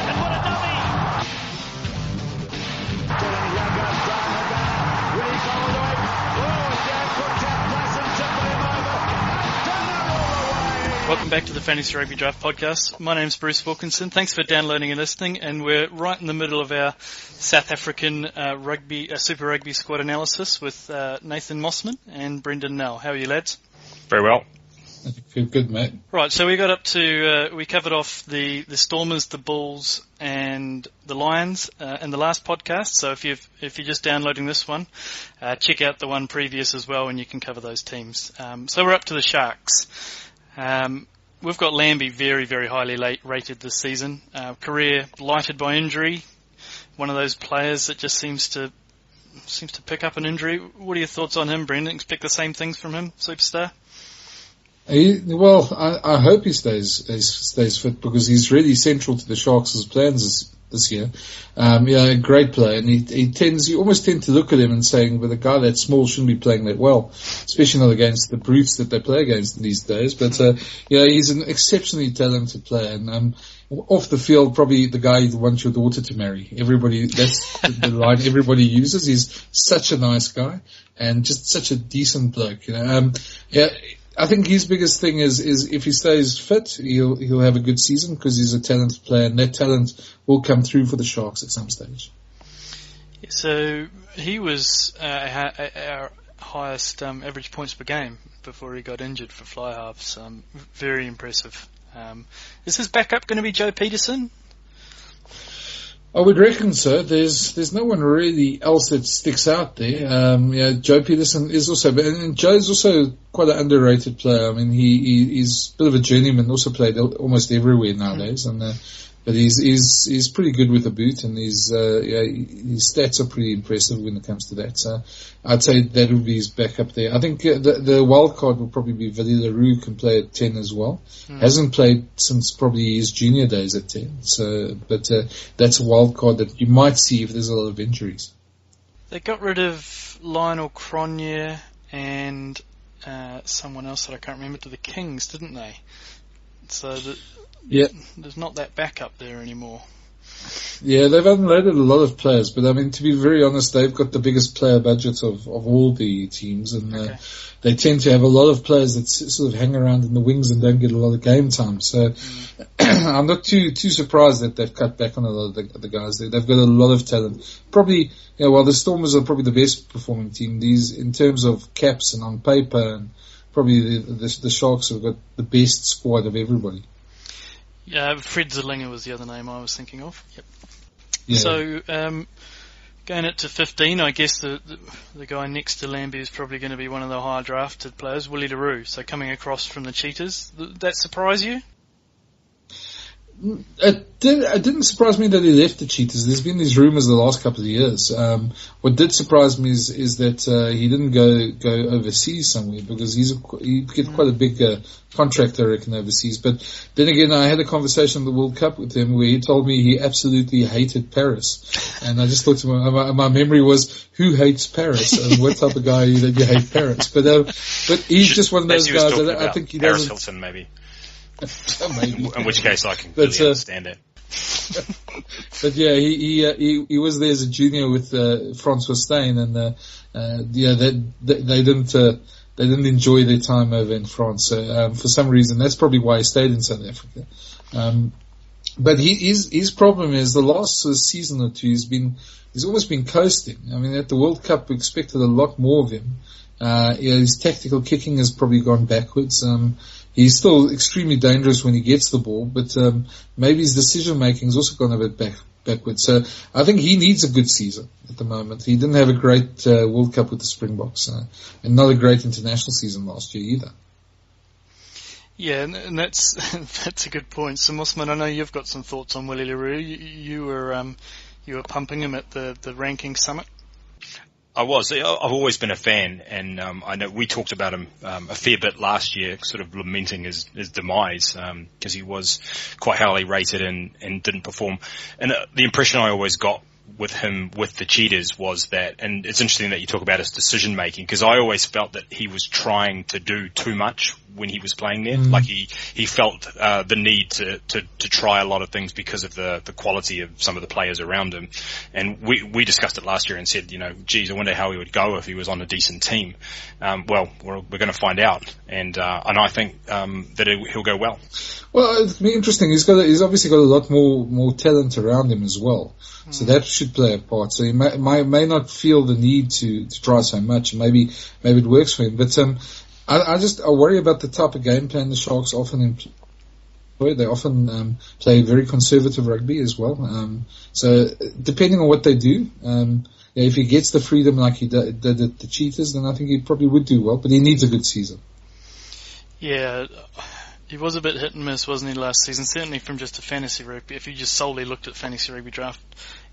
And what a dummy! Welcome back to the Fantasy Rugby Draft Podcast. My name's Bruce Wilkinson. Thanks for downloading and listening. And we're right in the middle of our South African Super Rugby squad analysis with Nathan Mossman and Brenden Nel. How are you, lads? Very well. I feel good, mate. Right, so we got up to, we covered off the Stormers, the Bulls, and the Lions in the last podcast. So if you're just downloading this one, check out the one previous as well, and you can cover those teams. So we're up to the Sharks. We've got Lambie very, very highly rated this season. Career blighted by injury. One of those players that just seems to pick up an injury. What are your thoughts on him, Brendan? Expect the same things from him, superstar? I hope he stays fit because he's really central to the Sharks' plans this year. A great player, and you almost tend to look at him and saying, but a guy that small shouldn't be playing that well, especially not against the brutes that they play against in these days. But he's an exceptionally talented player, and off the field, probably the guy you want your daughter to marry. That's the line everybody uses. He's such a nice guy and just such a decent bloke. I think his biggest thing is if he stays fit, he'll have a good season because he's a talented player, and that talent will come through for the Sharks at some stage. So he was our highest average points per game before he got injured for fly halves. Very impressive. Is his backup going to be Joe Peterson? I would reckon so. There's no one really else that sticks out there. Joe Peterson is also, and Joe's also quite an underrated player. I mean, he's a bit of a journeyman. Also played almost everywhere nowadays, but he's pretty good with the boot, and his stats are pretty impressive when it comes to that. So I'd say that would be his backup there. I think the wild card will probably be Willie le Roux, can play at 10 as well. Hasn't played since probably his junior days at 10. So, but that's a wild card that you might see if there's a lot of injuries. They got rid of Lionel Cronje and someone else that I can't remember to the Kings, didn't they? So there's not that backup there anymore. Yeah, they've unloaded a lot of players, but I mean, to be very honest, they've got the biggest player budget of all the teams, and they tend to have a lot of players that sort of hang around in the wings and don't get a lot of game time. So I'm not too surprised that they've cut back on a lot of the guys. They've got a lot of talent. Probably, while the Stormers are probably the best performing team, these in terms of caps and on paper, and probably the Sharks have got the best squad of everybody. Yeah, Fred Zerlinger was the other name I was thinking of. Yep. Yeah. So, going it to 15, I guess the guy next to Lambie is probably going to be one of the higher drafted players, Willie le Roux. So coming across from the Cheetahs, that surprise you? It didn't surprise me that he left the Cheetahs. There's been these rumours the last couple of years. What did surprise me is that he didn't go overseas somewhere, because he get quite a big contract, I reckon, overseas. But then again, I had a conversation at the World Cup with him where he told me he absolutely hated Paris, and I just thought to my memory was, who hates Paris? And what type of guy are you that you hate Paris? But he's just one of those guys that I think he Paris doesn't. Hilton, maybe. Maybe. In which case I can really understand it. But yeah, he was there as a junior with Francois Steyn, and they didn't enjoy their time over in France. So for some reason, that's probably why he stayed in South Africa. But his problem is the last season or two he's almost been coasting. I mean, at the World Cup we expected a lot more of him. His tactical kicking has probably gone backwards. He's still extremely dangerous when he gets the ball, but maybe his decision-making has also gone a bit backwards. So I think he needs a good season at the moment. He didn't have a great World Cup with the Springboks, and not a great international season last year either. Yeah, and that's a good point. So Mossman, I know you've got some thoughts on Willie le Roux. You were pumping him at the ranking summit. I was. I've always been a fan, and I know we talked about him a fair bit last year, sort of lamenting his demise, because he was quite highly rated and didn't perform. And the impression I always got with him with the Cheetahs was that, and it's interesting that you talk about his decision making, because I always felt that he was trying to do too much when he was playing there. Like he felt the need to try a lot of things because of the quality of some of the players around him. And we discussed it last year and said, geez, I wonder how he would go if he was on a decent team. Well, we're going to find out, and I think that he'll go well. Well, it'll be interesting. He's obviously got a lot more talent around him as well, so that should play a part. So he may not feel the need to try so much. Maybe it works for him, but I worry about the type of game plan the Sharks often employ. They often play very conservative rugby as well. So depending on what they do, if he gets the freedom like he did at the Cheetahs, then I think he probably would do well. But he needs a good season. Yeah, he was a bit hit and miss, wasn't he, last season? Certainly from just a fantasy rugby. If you just solely looked at fantasy rugby draft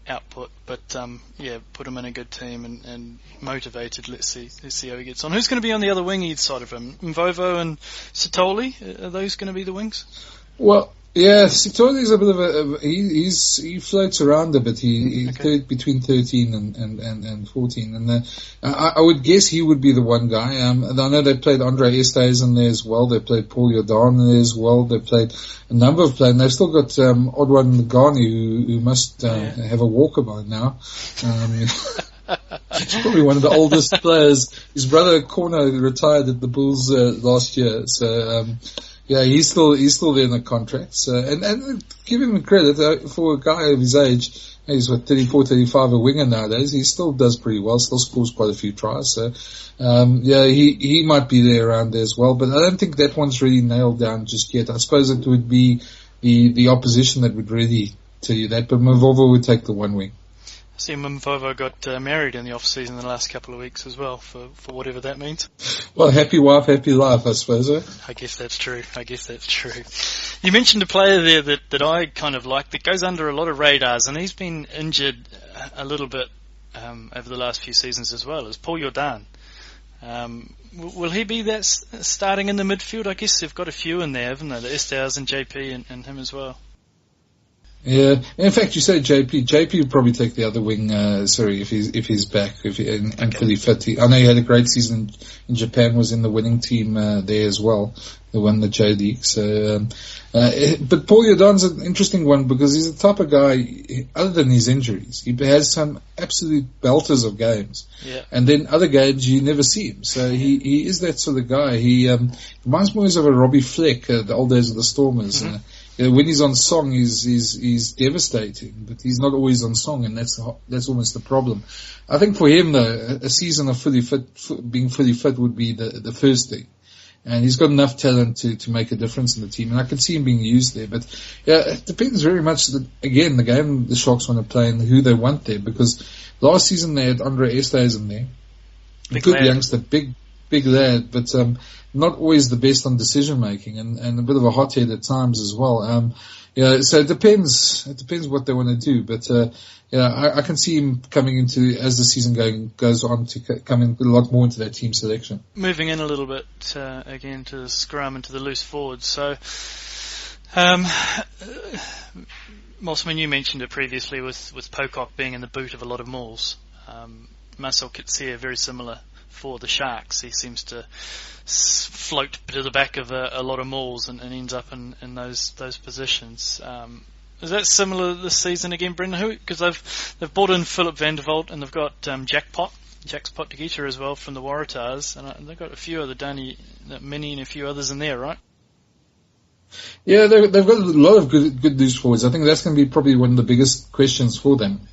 output, but put him in a good team and motivated. Let's see how he gets on. Who's going to be on the other wing either side of him? Mvovo and Sitoli, are those going to be the wings? Well, yeah, Sitoli's a bit of he floats around a bit. He's between 13 and 14, and I would guess he would be the one guy. I know they played Andre Estes in there as well. They played Paul Jordan in there as well. They played a number of players. And they've still got Odwan Ngani who must have a walker by now. He's probably one of the oldest players. His brother Corner retired at the Bulls last year, so. Yeah, he's still there in the contract. So, and give him credit for a guy of his age. He's 34, 35, a winger nowadays. He still does pretty well. Still scores quite a few tries. So, he might be there around there as well. But I don't think that one's really nailed down just yet. I suppose it would be the opposition that would really tell you that. But Mvovo would take the one wing. I see Mvovo got married in the off-season the last couple of weeks as well, for whatever that means. Well, happy wife, happy life, I suppose. I guess that's true. You mentioned a player there that I kind of like that goes under a lot of radars, and he's been injured a little bit over the last few seasons as well, is Paul Jordan. Will he be that starting in the midfield? I guess they've got a few in there, haven't they? The Estes and JP and him as well. Yeah, in fact, you say JP. JP would probably take the other wing. If he's back, and fully fit. I know he had a great season in Japan. Was in the winning team there as well. They won the J League. So, but Paul Jordan's an interesting one because he's the type of guy. Other than his injuries, he has some absolute belters of games. Yeah. And then other games you never see him. So he is that sort of guy. He reminds me of a Robbie Fleck, the old days of the Stormers. Mm-hmm. When he's on song, he's devastating, but he's not always on song, and that's almost the problem. I think for him, though, a season of being fully fit would be the first thing. And he's got enough talent to make a difference in the team, and I can see him being used there. But yeah, it depends very much, again, the game the Sharks want to play and who they want there, because last season they had Andre Estes in there. Good youngster, big lad, but not always the best on decision making, and a bit of a hothead at times as well. So it depends what they want to do, but I can see him coming into, as the season goes on, to come in a lot more into that team selection. Moving in a little bit again to the scrum and to the loose forwards. So, Mossman, you mentioned it previously with Pocock being in the boot of a lot of mauls. Marcel Kitsia, very similar for the Sharks. He seems to float to the back of a lot of mauls and ends up in those positions. Is that similar this season again, Brenden? Because they've brought in Philip van der Walt and they've got Jacques Potgieter as well from the Waratahs, and they've got a few other Mini and a few others in there, right? Yeah, they've got a lot of good loose forwards. I think that's going to be probably one of the biggest questions for them,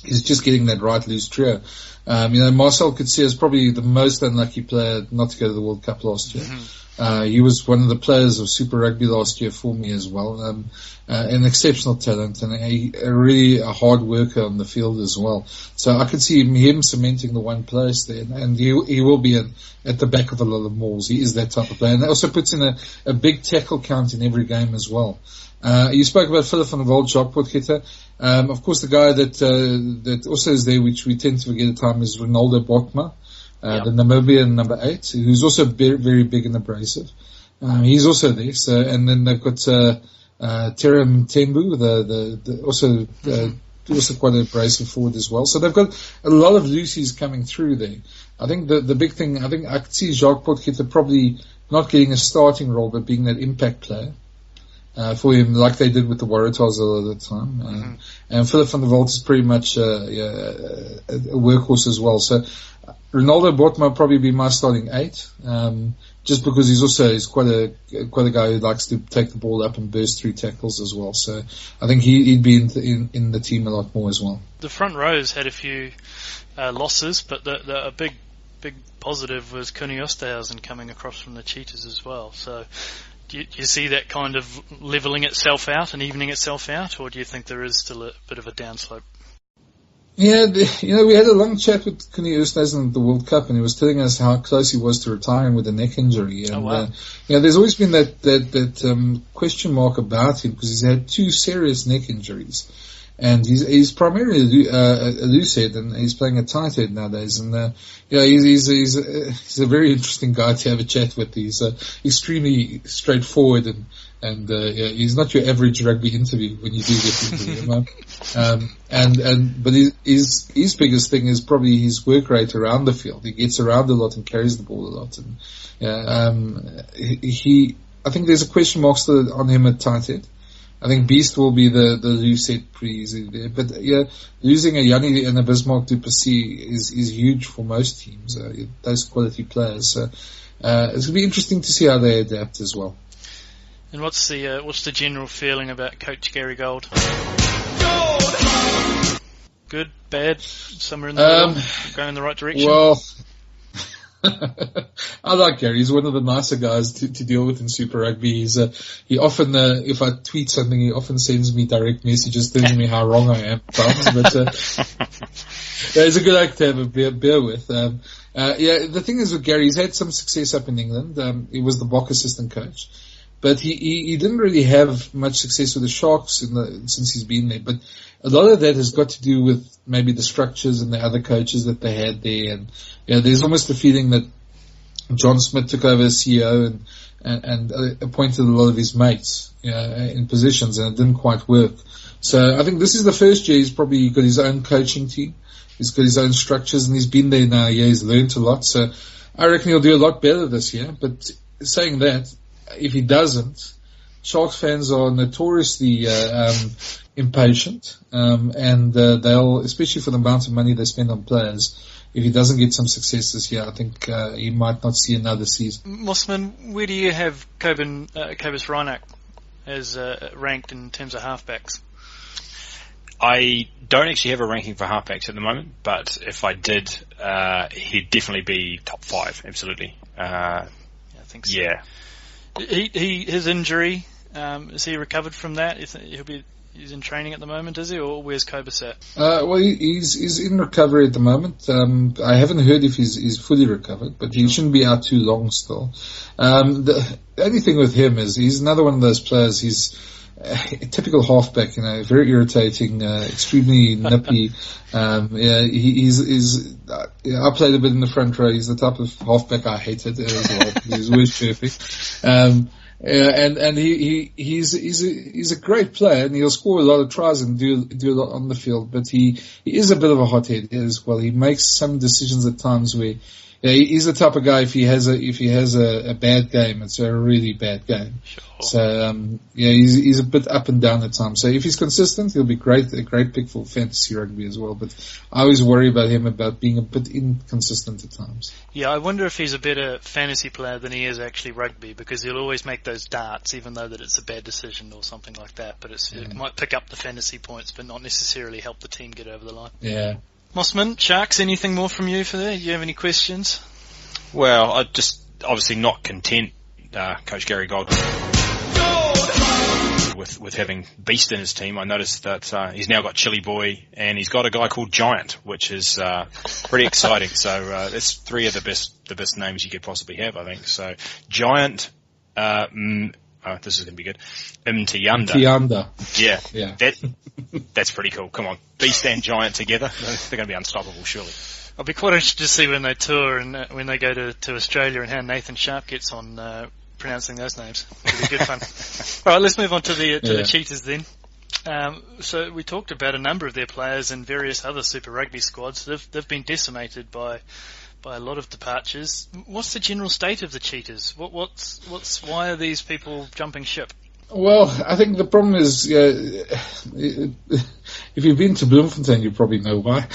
is just getting that right loose trio. Marcel Kitsia is probably the most unlucky player not to go to the World Cup last year. Mm-hmm. He was one of the players of Super Rugby last year for me as well. An exceptional talent and a hard worker on the field as well. So I could see him cementing the one place there, and he will be at the back of a lot of mauls. He is that type of player, and that also puts in a big tackle count in every game as well. You spoke about Philip van der Walt, Jacques Potgieter. Of course, the guy that also is there, which we tend to forget at times, is Ronaldo Botma, the Namibian number 8, who's also very, very big and abrasive. He's also there. So, and then they've got Terem Tembu, also quite an abrasive forward as well. So they've got a lot of loosies coming through there. I think the big thing, I could see Jacques Potgieter probably not getting a starting role, but being that impact player. For him, like they did with the Waratahs a lot of the time. And Philip van der Walt is pretty much a workhorse as well. So Ronaldo Botma will probably be my starting 8, just because he's quite a guy who likes to take the ball up and burst through tackles as well. So I think he'd be in the team a lot more as well. The front rows had a few losses, but a big positive was Kuni Osterhausen coming across from the Cheetahs as well. So do you see that kind of levelling itself out and evening itself out, or do you think there is still a bit of a downslope? Yeah, we had a long chat with Kuni Oosthuizen at the World Cup, and he was telling us how close he was to retiring with a neck injury. And, wow. There's always been that question mark about him, because he's had 2 serious neck injuries. And he's primarily a loose head, and he's playing a tight head nowadays. And he's a very interesting guy to have a chat with. He's extremely straightforward, and he's not your average rugby interview when you do get into him. But his biggest thing is probably his work rate around the field. He gets around a lot and carries the ball a lot. And I think there's a question mark still on him at tight head. I think Beast will be the loose head pretty easy there. But losing a Yanni and a Bismarck du Plessis is huge for most teams, those quality players. So it's going to be interesting to see how they adapt as well. And what's the general feeling about Coach Gary Gold? Good, bad, somewhere in the middle, going in the right direction? Well, I like Gary. He's one of the nicer guys to deal with in Super Rugby. He often, if I tweet something, he often sends me direct messages telling me how wrong I am. But he's a good act to have a beer with. The thing is with Gary, he's had some success up in England. He was the Bok assistant coach, but he didn't really have much success with the Sharks since he's been there. But a lot of that has got to do with maybe the structures and the other coaches that they had there. And there's almost a feeling that John Smith took over as CEO and appointed a lot of his mates in positions, and it didn't quite work. So I think this is the first year he's probably got his own coaching team. He's got his own structures, and he's been there now. Yeah, he's learned a lot. So I reckon he'll do a lot better this year. But saying that, if he doesn't, Sharks fans are notoriously impatient, and they'll, especially for the amount of money they spend on players, if he doesn't get some success this year, I think he might not see another season. Mossman, where do you have Kobus Reinach as ranked in terms of halfbacks? I don't actually have a ranking for halfbacks at the moment, but if I did, he'd definitely be top 5, absolutely. I think so. Yeah. His injury, is he recovered from that? He's in training at the moment, is he, or where's Kobus at? Well, he's in recovery at the moment. I haven't heard if he's fully recovered, but he shouldn't be out too long still. The only thing with him is he's another one of those players. He's a typical halfback, very irritating, extremely nippy. I played a bit in the front row. He's the type of halfback I hated as well. He's always perfect. And he's a great player, and he'll score a lot of tries and do a lot on the field. But he is a bit of a hothead as well. He makes some decisions at times where he's the type of guy. If he has a bad game, it's a really bad game. Sure. So he's a bit up and down at times. So if he's consistent, he'll be a great pick for fantasy rugby as well. But I always worry about him about being a bit inconsistent at times. Yeah, I wonder if he's a better fantasy player than he is actually rugby, because he'll always make those darts, even though that it's a bad decision or something like that. But it might pick up the fantasy points, but not necessarily help the team get over the line. Yeah. Mossman, Sharks, anything more from you for there? Do you have any questions? Well, I just obviously not content, Coach Gary Gold, with having Beast in his team. I noticed that he's now got Chili Boy, and he's got a guy called Giant, which is pretty exciting. So that's 3 of the best names you could possibly have, I think. So Giant, this is going to be good. Tianda. Yeah. That's pretty cool. Come on. Beast and Giant together. They're going to be unstoppable, surely. I'll be quite interested to see when they tour and when they go to Australia and how Nathan Sharp gets on pronouncing those names. It'll be good fun. All right, let's move on to the Cheetahs then. So we talked about a number of their players and various other Super Rugby squads. They've been decimated by a lot of departures. What's the general state of the Cheetahs? Why are these people jumping ship? Well, I think the problem is, if you've been to Bloemfontein, you probably know why.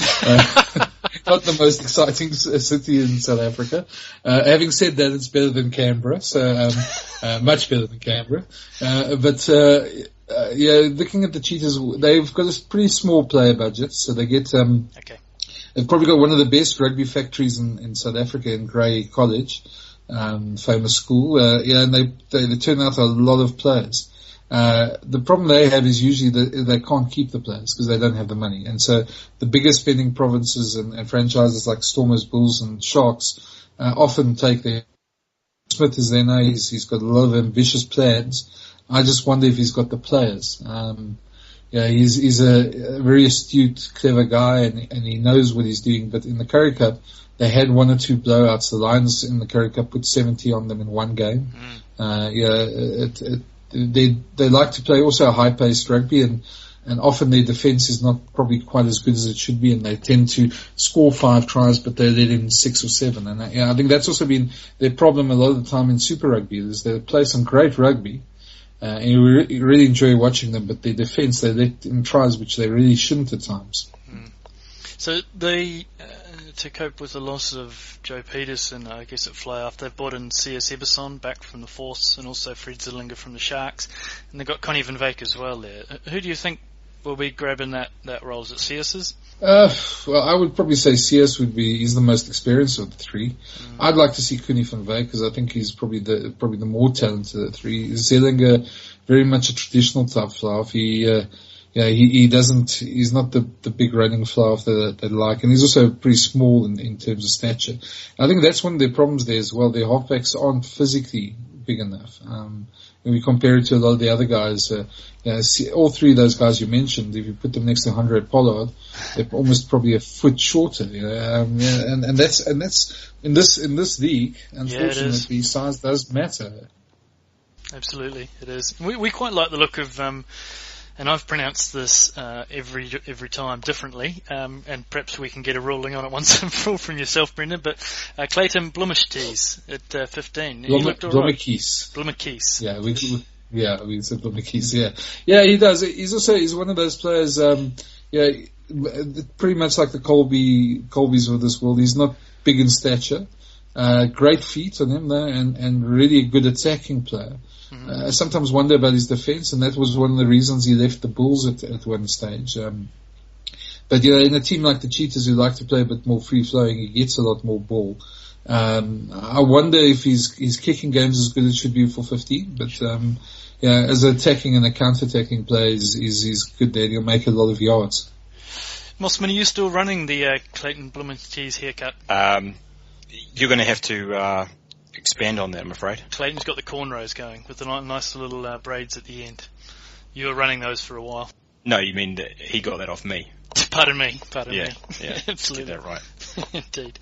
Not the most exciting city in South Africa. Having said that, it's better than Canberra, so much better than Canberra. Looking at the Cheetahs, they've got a pretty small player budget, so they get they've probably got one of the best rugby factories in South Africa in Grey College. Famous school, and they turn out a lot of players. The problem they have is usually that they can't keep the players because they don't have the money. And so the bigger spending provinces and franchises like Stormers, Bulls and Sharks, often take their Smith is there now. He's got a lot of ambitious plans. I just wonder if he's got the players. He's a very astute, clever guy and he knows what he's doing. But in the Currie Cup, they had one or two blowouts. The Lions in the Currie Cup put 70 on them in one game. They like to play also a high-paced rugby, and often their defence is not probably quite as good as it should be, and they tend to score 5 tries, but they let in 6 or 7. And I think that's also been their problem a lot of the time in Super Rugby. Is they play some great rugby, and you really enjoy watching them, but their defence, they let in tries which they really shouldn't at times. So they, to cope with the loss of Joe Peterson, I guess at Fly-Off, they've brought in C.S. Eberson back from the Force and also Fred Zillinger from the Sharks. And they've got Connie van Wyk as well there. Who do you think will be grabbing that role? Is it C.S.'s? Well, I would probably say C.S. he's the most experienced of the three. I'd like to see Connie van Wyk because I think he's probably the more talented of the three. Zillinger, very much a traditional type Fly-Off. He's not the big running fly-off that they like, and he's also pretty small in terms of stature. I think that's one of their problems there as well. Their halfbacks aren't physically big enough. When we compare it to a lot of the other guys, all three of those guys you mentioned, if you put them next to Andre Pollard, they're almost probably a foot shorter, and that's in this league, unfortunately, size does matter. Absolutely, it is. We quite like the look of, and I've pronounced this every time differently, and perhaps we can get a ruling on it once and for all from yourself, Brenden. But Clayton Blommetjies at 15, he looked all right. Blommetjies. Yeah, we said Blommetjies. Yeah, he does. He's one of those players. Pretty much like the Colbys of this world. He's not big in stature. Great feet on him though, and really a good attacking player. I sometimes wonder about his defence, and that was one of the reasons he left the Bulls at one stage. But in a team like the Cheetahs, who like to play a bit more free-flowing, he gets a lot more ball. I wonder if his kicking game's as good as it should be for 15, but as an attacking and a counter-attacking player, he's good there. He'll make a lot of yards. Mossman, are you still running the Clayton Blommetjies haircut? You're going to have to expand on that, I'm afraid. Clayton's got the cornrows going with the nice little braids at the end. You were running those for a while. No, you mean that he got that off me. Pardon me. Yeah, Absolutely. Get that right. Indeed.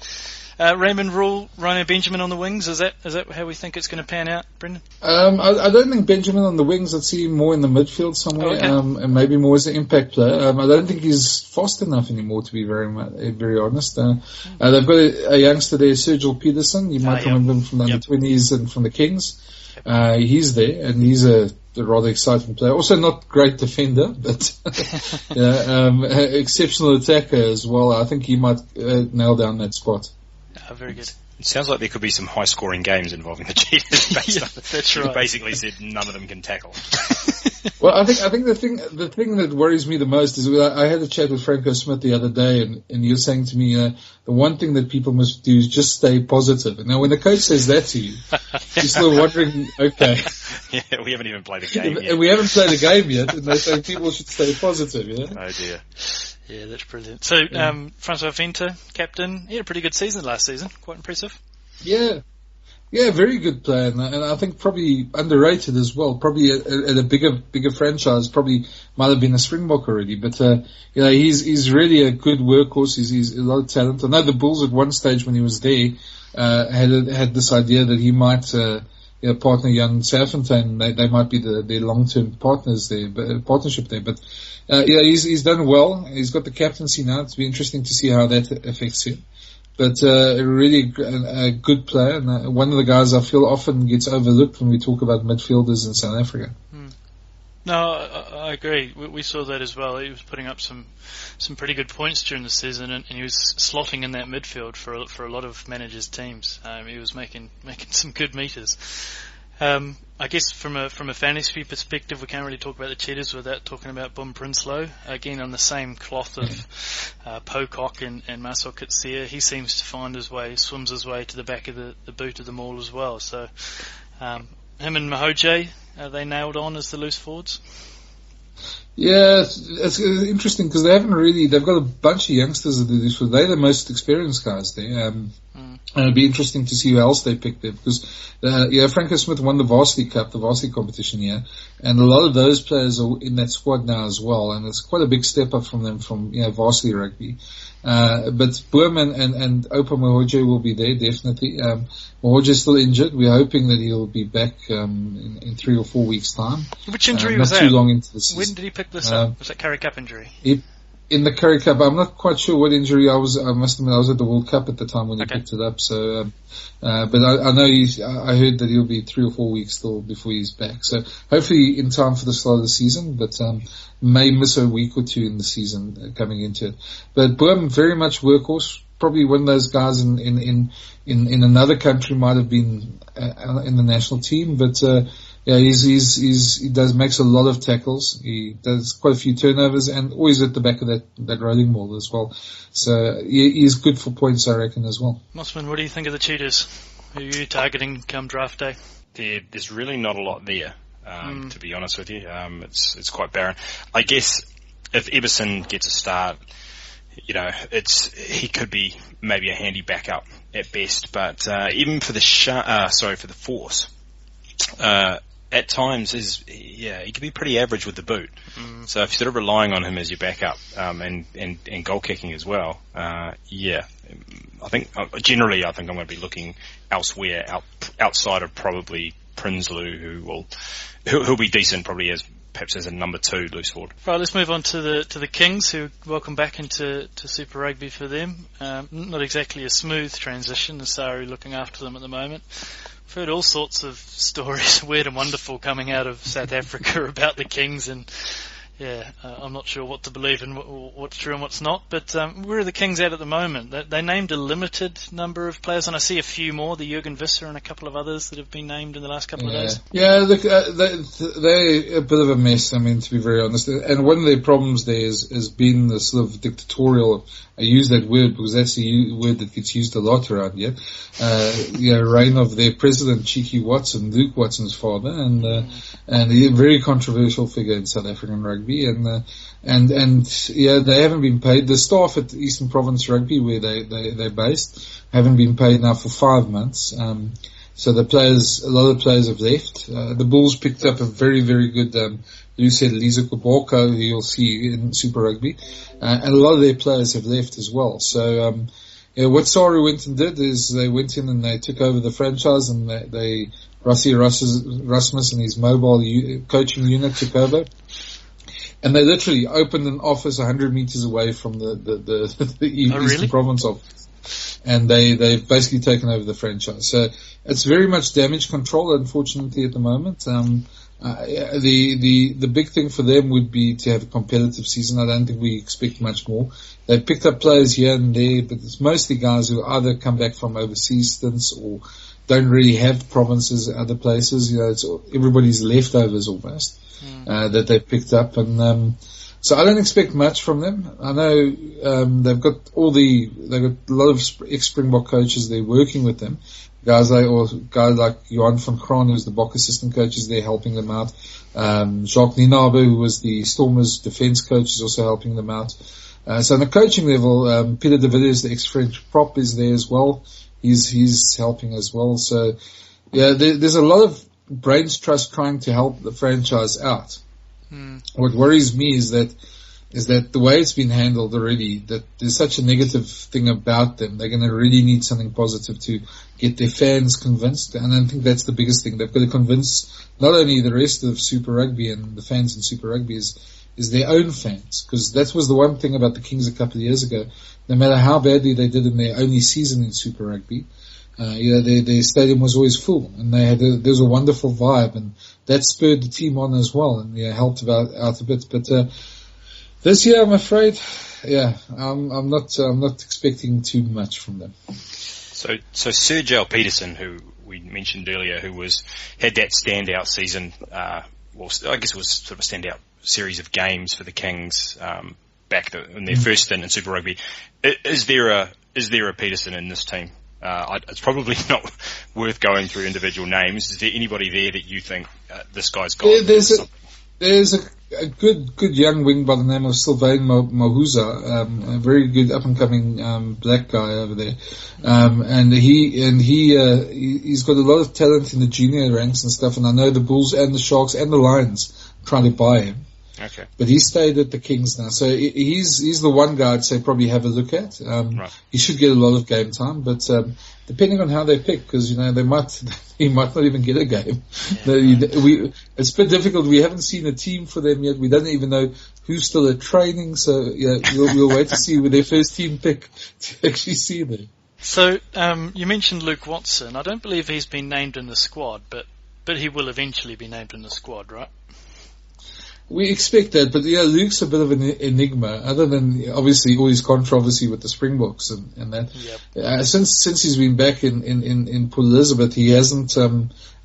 Raymond Rule, Rhino Benjamin on the wings. Is that how we think it's going to pan out, Brenden? I don't think Benjamin on the wings. I'd see him more in the midfield somewhere, and maybe more as an impact player. I don't think he's fast enough anymore, to be very honest. They've got a youngster there, Sergio Peterson. You might remember him from the under-20s and from the Kings. He's there, and he's a rather exciting player. Also not great defender, but exceptional attacker as well. I think he might nail down that spot. Very good. It sounds like there could be some high-scoring games involving the Cheetahs. That's right. You basically said none of them can tackle. Well, I think the thing that worries me the most is I had a chat with Franco Smith the other day, and you're saying to me the one thing that people must do is just stay positive. And now, when the coach says that to you, you're still wondering, okay. Yeah, we haven't even played a game yet. And we haven't played a game yet, and they say people should stay positive. Oh dear. Yeah, that's brilliant. So, Francois Venter, captain, he had a pretty good season last season. Quite impressive. Yeah, very good player, and I think probably underrated as well. Probably at a bigger franchise, probably might have been a Springbok already. But he's really a good workhorse. He's a lot of talent. I know the Bulls at one stage when he was there had this idea that he might partner Jan Serfontein, they might be their long-term partners there, partnership there. But he's done well. He's got the captaincy now. It'll be interesting to see how that affects him. But really a good player, and one of the guys I feel often gets overlooked when we talk about midfielders in South Africa. No, I agree. We saw that as well. He was putting up some pretty good points during the season, and he was slotting in that midfield for a lot of managers' teams. He was making some good meters. I guess from a fantasy perspective, we can't really talk about the Cheetahs without talking about Boom Prinsloo. Again, on the same cloth of Pocock and Marcel Kitsia, he seems to swims his way to the back of the boot of them all as well. So him and Mahoje, are they nailed on as the loose forwards? Yeah, it's interesting because they've got a bunch of youngsters at the loose forward. They're the most experienced guys there. And it'll be interesting to see who else they pick there because, Franco Smith won the varsity competition here, and a lot of those players are in that squad now as well, and it's quite a big step up from them from, varsity rugby. But Boom and Opa Mahoje will be there, definitely. Mahoje is still injured. We're hoping that he'll be back, in 3 or 4 weeks' time. Which injury was that? Not too long into the season. When did he pick this up? Was that Currie Cup injury? In the Currie Cup, I'm not quite sure what injury I must admit I was at the World Cup at the time when he picked it up. So, but I know I heard that he'll be 3 or 4 weeks still before he's back. So hopefully in time for the start of the season, but, may miss a week or two in the season coming into it. But Boom, very much workhorse. Probably one of those guys in another country might have been in the national team, but, he makes a lot of tackles. He does quite a few turnovers and always at the back of that rolling ball as well. So he's good for points, I reckon, as well. Mossman, what do you think of the Cheetahs? Who are you targeting come draft day? There's really not a lot there, to be honest with you. It's quite barren. I guess if Eberson gets a start, he could be maybe a handy backup at best. But even for the Force, at times he can be pretty average with the boot. So if you're sort of relying on him as your backup, and goal kicking as well, I think generally I'm going to be looking elsewhere outside of probably Prinsloo, who'll be decent probably perhaps as a number 2 loose forward. Right, let's move on to the Kings, who welcome back into Super Rugby for them. Not exactly a smooth transition, the Sari looking after them at the moment. I've heard all sorts of stories, weird and wonderful, coming out of South Africa about the Kings, and I'm not sure what to believe and what's true and what's not. But where are the Kings at the moment? They named a limited number of players, and I see a few more, the Jürgen Visser and a couple of others that have been named in the last couple of days. Yeah, look, they're a bit of a mess, I mean, to be very honest. And one of their problems there has been the sort of dictatorial, I use that word because that's the word that gets used a lot around here, reign of their president, Cheeky Watson, Luke Watson's father, and a very controversial figure in South African rugby. And they haven't been paid. The staff at Eastern Province Rugby, where they're based, haven't been paid now for 5 months. So a lot of players have left. The Bulls picked up a very, very good, you said Lisa Kuboko, who you'll see in Super Rugby, and a lot of their players have left as well. So, what Sari went and did is they went in and they took over the franchise, and Rassie Rasmus and his mobile coaching unit took over. And they literally opened an office 100 meters away from the Eastern Province office. And they've basically taken over the franchise. So it's very much damage control, unfortunately, at the moment. The big thing for them would be to have a competitive season. I don't think we expect much more. They've picked up players here and there, but it's mostly guys who either come back from overseas stints or don't really have provinces in other places. It's everybody's leftovers almost. That they've picked up, and so I don't expect much from them. I know they've got a lot of ex-Springbok coaches there working with them. Guys like Johan van Graan, who's the Bok assistant coach, is there helping them out. Jacques Ninabe, who was the Stormers defence coach, is also helping them out. So on the coaching level, Peter de Villiers, the ex-French prop, is there as well. He's helping as well. So there's a lot of brains trust trying to help the franchise out. What worries me is that the way it's been handled already, that there's such a negative thing about them. They're going to really need something positive to get their fans convinced, and I think that's the biggest thing. They've got to convince not only the rest of Super Rugby and the fans in Super Rugby is their own fans, because that was the one thing about the Kings a couple of years ago. No matter how badly they did in their only season in Super Rugby, their stadium was always full, and there was a wonderful vibe, and that spurred the team on as well, and helped out a bit. But this year, I'm afraid, I'm not expecting too much from them. So Sergio Peterson, who we mentioned earlier, who had that standout season, I guess it was sort of a standout series of games for the Kings back in their first stint in Super Rugby. Is there a Peterson in this team? It's probably not worth going through individual names. Is there anybody there that you think this guy's got? There's a good young wing by the name of Sylvain Mahuza, a very good up and coming black guy over there, and he's got a lot of talent in the junior ranks and stuff. And I know the Bulls and the Sharks and the Lions trying to buy him. Okay. But he stayed at the Kings now, so he's the one guy I'd say probably have a look at. Right. He should get a lot of game time, but depending on how they pick, because he might not even get a game. Yeah, it's a bit difficult. We haven't seen a team for them yet. We don't even know who's still at training, so we'll wait to see with their first team pick to actually see them. So you mentioned Luke Watson. I don't believe he's been named in the squad, but he will eventually be named in the squad, right? We expect that, but Luke's a bit of an enigma, other than obviously all his controversy with the Springboks and that. Yep. Since he's been back in Port Elizabeth, he hasn't, I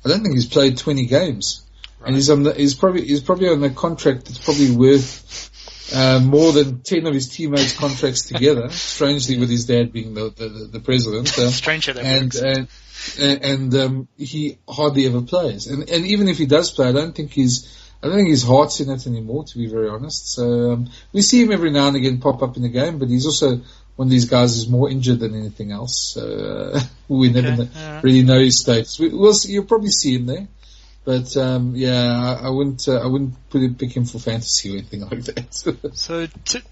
don't think he's played 20 games. Right. And he's probably on a contract that's probably worth, more than 10 of his teammates' contracts together, strangely with his dad being the president. Strange how that works. And he hardly ever plays. And even if he does play, I don't think his heart's in it anymore, to be very honest. So we see him every now and again pop up in the game, but he's also one of these guys who's more injured than anything else. So we never really know his status. We'll see, you'll probably see him there, but I wouldn't pick him for fantasy or anything like that. So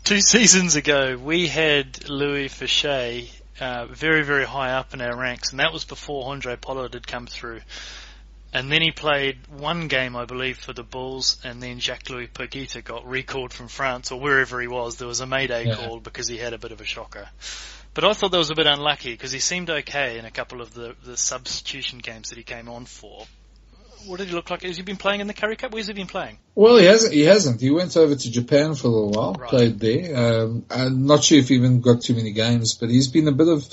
2 seasons ago, we had Louis Fichet very, very high up in our ranks, and that was before Andre Pollard had come through. And then he played one game, I believe, for the Bulls, and then Jacques-Louis Paqueta got recalled from France, or wherever he was. There was a Mayday call because he had a bit of a shocker. But I thought that was a bit unlucky, because he seemed okay in a couple of the substitution games that he came on for. What did he look like? Has he been playing in the Currie Cup? Where's he been playing? Well, he hasn't. He went over to Japan for a little while, right. Played there. I'm not sure if he even got too many games, but he's been a bit of...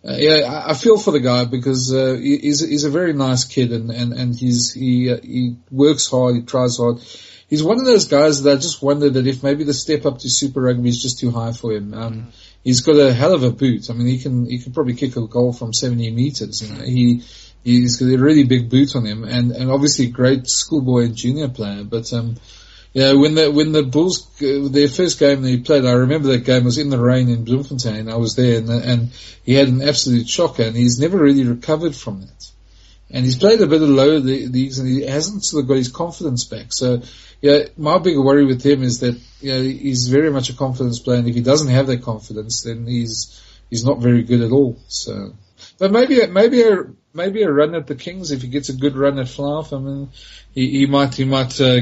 I feel for the guy because he's a very nice kid, and he works hard, he tries hard. He's one of those guys that I just wonder that if maybe the step up to Super Rugby is just too high for him. He's got a hell of a boot. I mean, he can probably kick a goal from 70 meters. You know, he's got a really big boot on him, and obviously a great schoolboy and junior player. But when the Bulls, their first game they played, I remember that game was in the rain in Bloemfontein. I was there, and he had an absolute shocker, and he's never really recovered from that. And he's played a bit of lower leagues, and he hasn't sort of got his confidence back. So, my big worry with him is that, he's very much a confidence player, and if he doesn't have that confidence, then he's not very good at all. So, but maybe a run at the Kings, if he gets a good run at Flav, I mean, he might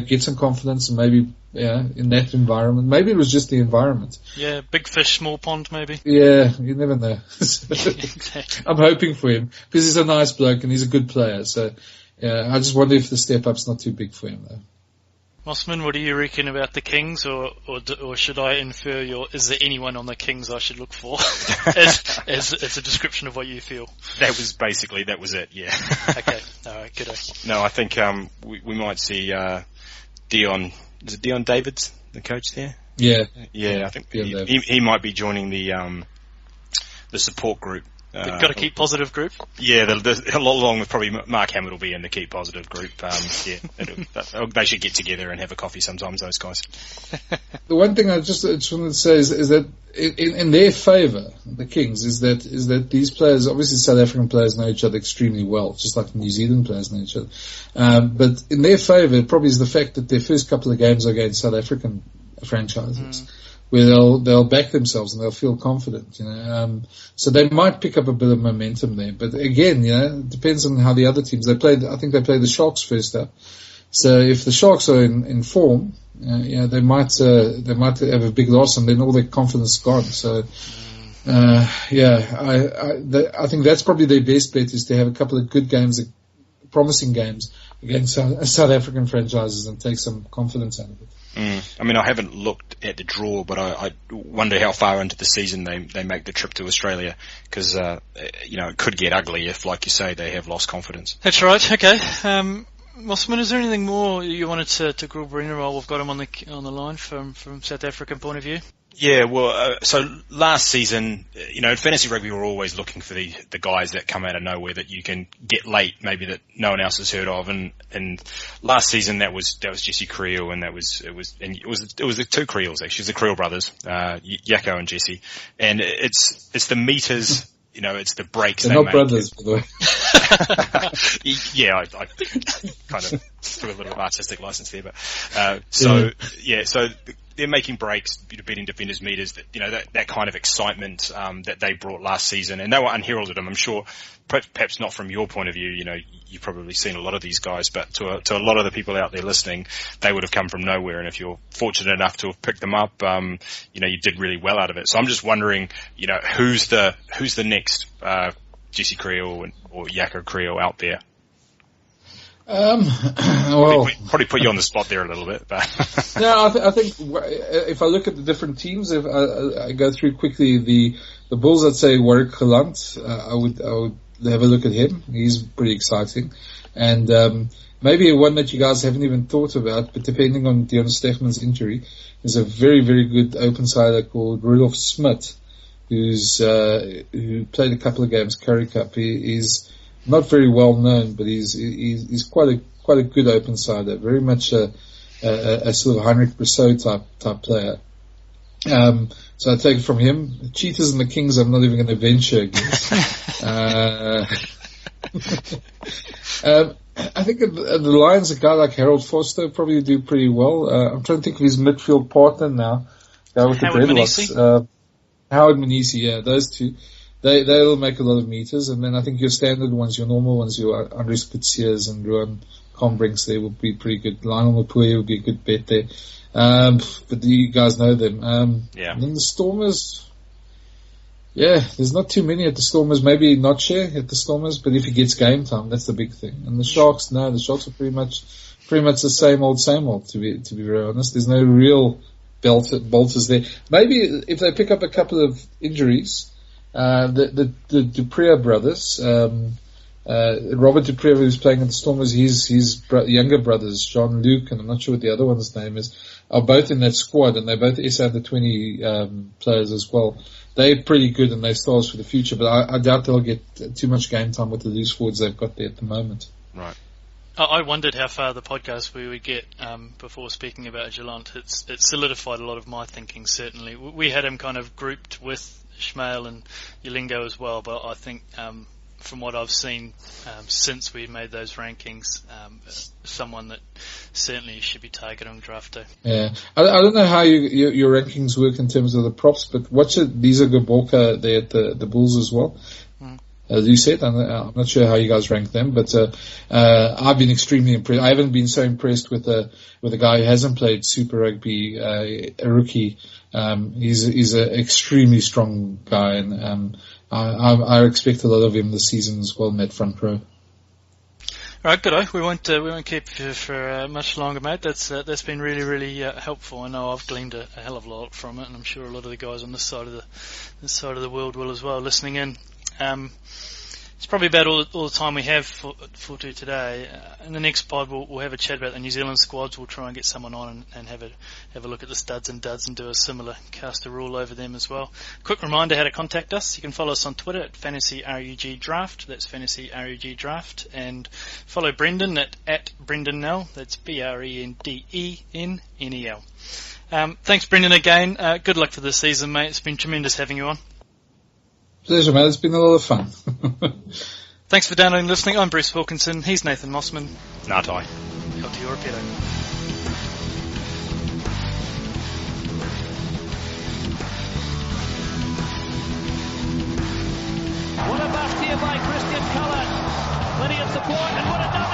get some confidence, and maybe in that environment. Maybe it was just the environment. Yeah, big fish, small pond, maybe. Yeah, you never know. Exactly. I'm hoping for him because he's a nice bloke and he's a good player. So I just wonder if the step up's not too big for him though. Mossman, what do you reckon about the Kings, or should I infer is there anyone on the Kings I should look for as a description of what you feel? That was it, yeah. Okay, alright, good. No, I think we might see Dion. Is it Dion Davids, the coach there? Yeah. Yeah, I think he might be joining the support group. They've got a Keep Positive group? Yeah, along with probably Mark Hammond will be in the Keep Positive group. They should get together and have a coffee sometimes, those guys. The one thing I just wanted to say is that in their favour, the Kings, is that these players, obviously South African players know each other extremely well, just like New Zealand players know each other. But in their favour, it probably is the fact that their first couple of games are against South African franchises. where they'll back themselves and they'll feel confident, so they might pick up a bit of momentum there. But again, it depends on how the other teams, I think they played the Sharks first up. So if the Sharks are in form, they might have a big loss and then all their confidence is gone. So, I think that's probably their best bet, is to have a couple of good games, promising games against South African franchises and take some confidence out of it. I mean, I haven't looked at the draw, but I wonder how far into the season they make the trip to Australia, because it could get ugly if, like you say, they have lost confidence. That's right. Okay. Mossman, is there anything more you wanted to grill Brenden while we've got him on the line from South African point of view? Yeah, well, so last season, in fantasy rugby, we're always looking for the guys that come out of nowhere that you can get late, maybe that no one else has heard of. And last season that was Jesse Creel, and it was the two Creels actually, the Creel brothers, Yako and Jesse, and it's the meters. It's the breaks They're they not make. brothers, by the way. Yeah, I kind of threw a little bit of artistic license there, but so they're making breaks, beating defenders' meters. That kind of excitement that they brought last season, and they were unheralded. I'm sure, perhaps not from your point of view. You've probably seen a lot of these guys, but to a lot of the people out there listening, they would have come from nowhere. And if you're fortunate enough to have picked them up, you did really well out of it. So I'm just wondering, who's the next Jesse Creel or Yako Creel out there? Probably put you on the spot there a little bit, but no, I think if I look at the different teams, if I go through quickly the Bulls, I'd say Warwick Gelant. I would have a look at him. He's pretty exciting, and maybe one that you guys haven't even thought about, but depending on Dion Stegman's injury, there's a very, very good open sider called Rudolf Smit, who played a couple of games Currie Cup. He's not very well known, but he's quite a good open sider, very much a sort of Heinrich Brousseau type player. So I take it from him. Cheetahs and the Kings, I'm not even going to venture against. I think the Lions, a guy like Harold Foster probably do pretty well. I'm trying to think of his midfield partner now. Guy with Howard the dreadlocks. Howard Manisi, yeah, those two. They'll make a lot of meters, and then I think your standard ones, your normal ones, your Andres Coetzee and Ruan Combrinks, they will be pretty good. Lionel Mapuia would be a good bet there. But you guys know them. Yeah. And then the Stormers, there's not too many at the Stormers. Maybe not share at the Stormers, but if he gets game time, that's the big thing. And the Sharks, the Sharks are pretty much the same old, to be very honest. There's no real bolters there. Maybe if they pick up a couple of injuries, the Dupree brothers, Robert Dupree, who's playing at the Stormers, his younger brothers, Jean-Luc, and I'm not sure what the other one's name is, are both in that squad, and they're both SA under 20 players as well. They're pretty good, and they're stars for the future, but I doubt they'll get too much game time with the loose forwards they've got there at the moment. Right. I wondered how far the podcast we would get before speaking about Gelant. It solidified a lot of my thinking, certainly. We had him kind of grouped with Ishmael and Yalingo as well, but I think from what I've seen since we made those rankings, someone that certainly should be targeted on draft day. Yeah, I don't know how your rankings work in terms of the props, but watch it. These are Gaborka there at the Bulls as well. As you said, I'm not sure how you guys rank them, but I've been extremely impressed. I haven't been so impressed with a guy who hasn't played Super Rugby, a rookie. He's an extremely strong guy, and I expect a lot of him this season as well in that front row. Right, good. We won't keep you for much longer, mate. That's been really, really helpful. I know I've gleaned a hell of a lot from it, and I'm sure a lot of the guys on this side of the world will as well, listening in. It's probably about all the time we have for today. In the next pod, we'll have a chat about the New Zealand squads. We'll try and get someone on and have a look at the studs and duds and do a similar cast a rule over them as well. Quick reminder how to contact us. You can follow us on Twitter at Fantasy RUG Draft. That's Fantasy RUG Draft. And follow Brenden at Brenden Nel. That's BRENDENNEL. Thanks, Brenden, again. Good luck for this season, mate. It's been tremendous having you on. Pleasure, mate. It's been a lot of fun. Thanks for downloading and listening. I'm Bruce Wilkinson. He's Nathan Mossman. Natai. Aotearoa Pedo. point, and what a